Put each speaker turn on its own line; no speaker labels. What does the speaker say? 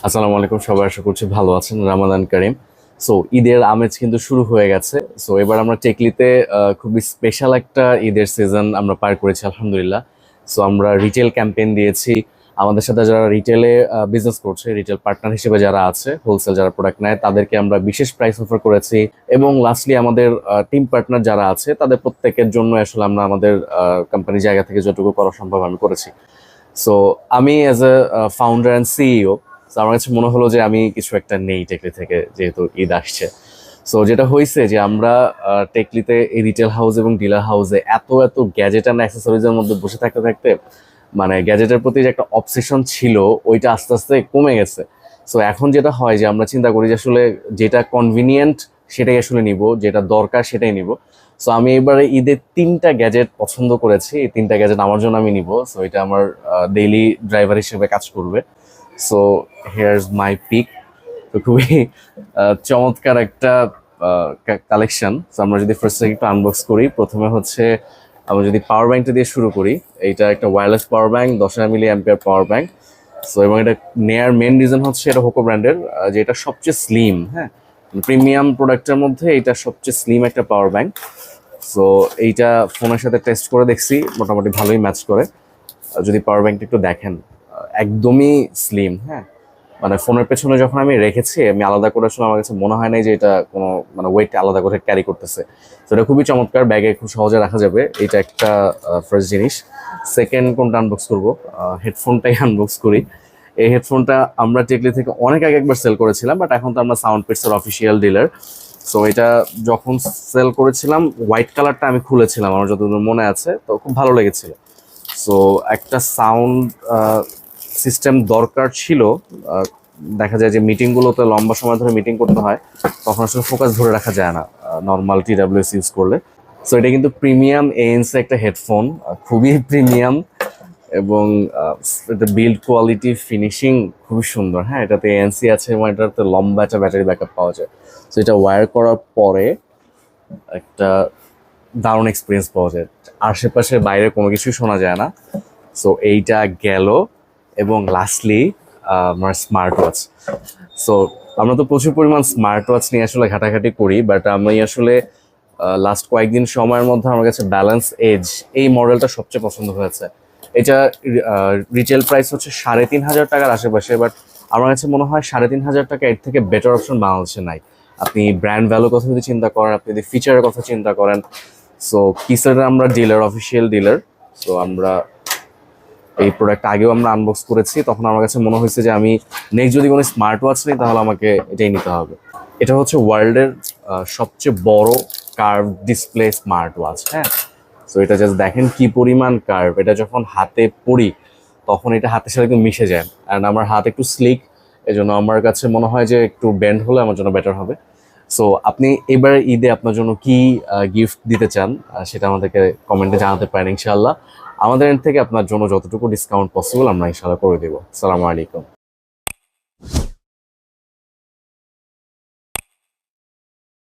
আসসালামু আলাইকুম, সবাই আশা করছি ভালো আছেন। রামাদান কারিম। সো ঈদের আমেজ কিন্তু শুরু হয়ে গেছে। সো এবার আমরা টেকলিতে খুবই স্পেশাল একটা ঈদের সিজন আমরা পার করেছি আলহামদুলিল্লাহ। সো আমরা রিটেল ক্যাম্পেইন দিয়েছি। আমাদের সাথে যারা রিটেলে বিজনেস করছে, রিটেল পার্টনার হিসেবে যারা আছে, হোলসেল যারা প্রোডাক্ট নেয়, তাদেরকে আমরা বিশেষ প্রাইস অফার করেছি। এবং লাস্টলি আমাদের টিম পার্টনার যারা আছে তাদের প্রত্যেকের জন্য আসলে আমরা আমাদের কোম্পানির জায়গা থেকে যতটুকু করা সম্ভব আমি করেছি। সো আমি as a founder and CEO, আমার কাছে মনে হলো যে আমি কিছু একটা নেই টেকলি থেকে, যেহেতু ঈদ আসছে। সো যেটা হয়েছে যে আমরা টেকলিতে এই রিটেল হাউস এবং ডিলার হাউসে এত এত গ্যাজেট অ্যান্ড অ্যাক্সেসরিজের মধ্যে বসে থাকতে থাকতে মানে গ্যাজেটের প্রতি যে একটা অবসেশন ছিল ওইটা আস্তে আস্তে কমে গেছে। সো এখন যেটা হয় যে আমরা চিন্তা করি যে আসলে যেটা কনভিনিয়েন্ট সেটাই আসলে নিব, যেটা দরকার সেটাই নিব। সো আমি এবারে ঈদে 3টা গ্যাজেট পছন্দ করেছি। এই 3টা গ্যাজেট আমার জন্য আমি নিব। সো এটা আমার ডেইলি ড্রাইভার হিসেবে কাজ করবে। সো হেয়ার্স মাই পিক। তো খুবই চমৎকার একটা কালেকশন। তো আমরা যদি ফার্স্ট থেকে একটু আনবক্স করি, প্রথমে হচ্ছে আমরা যদি পাওয়ার ব্যাংকটা দিয়ে শুরু করি। এইটা একটা wireless power bank, 10,000 milli ampere power bank. So এবং এটা নেয়ার মেন রিজন হচ্ছে এটা হোকো ব্র্যান্ডের, যে এটা সবচেয়ে স্লিম। হ্যাঁ, প্রিমিয়াম প্রোডাক্টের মধ্যে এটা সবচেয়ে স্লিম একটা পাওয়ার ব্যাংক। সো এইটা ফোনের সাথে টেস্ট করে দেখছি, মোটামুটি ভালোই ম্যাচ করে। যদি পাওয়ার ব্যাংকটা একটু দেখেন, একদমই স্লিম। হ্যাঁ, মানে ফোনের পেছনে যখন আমি রেখেছি, আমি আলাদা করে আসলে আমার কাছে মনে হয় নাই যে এটা কোনো মানে ওয়েট আলাদা করে ক্যারি করতেছে। তো এটা খুবই চমৎকার, ব্যাগে খুব সহজে রাখা যাবে। এটা একটা ফার্স্ট জিনিস। সেকেন্ড কোনটা আনবক্স করবো? হেডফোনটাই আনবক্স করি। এই হেডফোনটা আমরা টেকলি থেকে অনেক আগে একবার সেল করেছিলাম, বাট এখন তো আমরা সাউন্ড পিটসের অফিসিয়াল ডিলার। সো এটা যখন সেল করেছিলাম, হোয়াইট কালারটা আমি খুলেছিলাম, আমার যতদূর মনে আছে, তো খুব ভালো লেগেছিল। সো একটা সাউন্ড সিস্টেম দরকার ছিল। আহ, দেখা যায় যে মিটিংগুলোতে লম্বা সময় ধরে মিটিং করতে হয়, তখন আসলে ফোকাস ধরে রাখা যায় না নর্মাল টিডাব্লিউএস ইউজ করলে। সো এটা কিন্তু প্রিমিয়াম এএনসি একটা হেডফোন, খুবই প্রিমিয়াম। এবং এটা বিল্ড কোয়ালিটি ফিনিশিং খুবই সুন্দর। হ্যাঁ, এটাতে এএনসি আছে এবং এটাতে লম্বা একটা ব্যাটারি ব্যাকআপ পাওয়া যায়। সো এটা ওয়্যার করার পরে একটা দারুণ এক্সপিরিয়েন্স পাওয়া যায়, আশেপাশে বাইরে কোনো কিছুই শোনা যায় না। সো এইটা গেল। এবং লাস্টলি আমার স্মার্ট ওয়াচ। সো আমরা তো প্রচুর পরিমাণ স্মার্ট ওয়াচ নিয়ে আসলে ঘাটাঘাটি করি, বাট আমি আসলে লাস্ট কয়েকদিন সময়ের মধ্যে আমার কাছে ব্যালেন্স এজ এই মডেলটা সবচেয়ে পছন্দ হয়েছে। এটা রিটেল প্রাইস হচ্ছে 3,500 টাকার আশেপাশে, বাট আমার কাছে মনে হয় 3,500 টাকা এর থেকে বেটার অপশন বাংলাদেশে নাই। আপনি ব্র্যান্ড ভ্যালুর কথা যদি চিন্তা করেন, আপনি যদি ফিচারের কথা চিন্তা করেন। সো কিসের আমরা ডিলার, অফিসিয়াল ডিলার। সো আমরা এই প্রোডাক্ট আগেও আমরা আনবক্স করেছি, তখন আমার কাছে মনে হয়েছে যে আমি নেক্সট যদি কোনো স্মার্ট ওয়াচ নিই তাহলে আমাকে এটাই নিতে হবে। এটা হচ্ছে ওয়ার্ল্ডের সবচেয়ে বড় কার্ভ ডিসপ্লে স্মার্ট ওয়াচ। হ্যাঁ, সো এটা জাস্ট দেখেন কি পরিমাণ কার্ভ। এটা যখন হাতে পরি তখন এটা হাতের সাথে একটু মিশে যায়। অ্যান্ড আমার হাত একটু স্লিক, এজন্য আমার কাছে মনে হয় যে একটু বেন্ড হলে আমার জন্য বেটার হবে। সো আপনি এবার ঈদে আপনার জন্য কি গিফট দিতে চান, সেটা আমাদেরকে কমেন্টে জানাতে পারেন ইনশাআল্লাহ। আমাদের এন্ড থেকে আপনার জন্য যতটুকু ডিসকাউন্ট পসিবল আমরা ইনশাআল্লাহ করে দেবো। আসসালামু আলাইকুম।